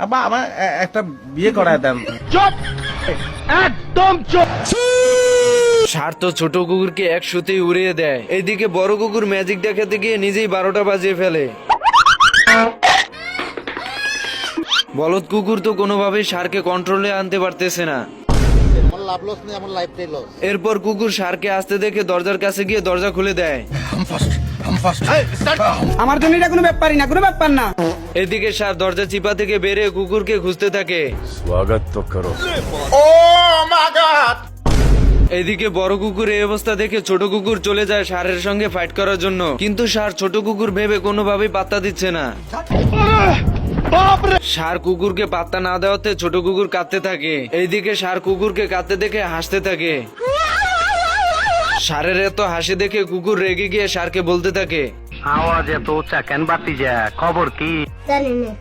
আব্বা আমার একটা বিয়ে করায় দেন। ষাঁড় তো ছোট কুকুরকে একশোতেই উড়িয়ে দেয়, এইদিকে বড় কুকুর ম্যাজিক দেখাতে গিয়ে নিজেই 12টা বাজিয়ে ফেলে। বলদ কুকুর তো কোনোভাবেই ষাঁড়কে কন্ট্রোলে আনতে পারতেছে না। এরপর কুকুর ষাঁড়কে আসতে দেখে দরজার কাছে গিয়ে দরজা খুলে দেয়। আমার জন্য এটা কোনো ব্যাপারই না, কোনো ব্যাপার না। এদিকে ষাঁড় দরজা চিপা থেকে বেরিয়ে কুকুরকে খুঁজতে থাকে। এদিকে বড় কুকুর এই অবস্থা দেখে ছোট কুকুর চলে যায় ষাঁড়ের সঙ্গে ফাইট করার জন্য, কিন্তু ষাঁড় ছোট কুকুর ভেবে কোনোভাবেই পাত্তা দিচ্ছে না। ষাঁড় কুকুরকে পাত্তা না দেওয়াতে ছোট কুকুর কাঁদতে থাকে। এইদিকে ষাঁড় কুকুরকে কাঁদতে দেখে হাসতে থাকে। ষাঁড়ের এত হাসি দেখে কুকুর রেগে গিয়ে ষাঁড়কে বলতে থাকে, আওয়াজ এত উঁচা কেন বাতি যা, খবর কি? জানি না।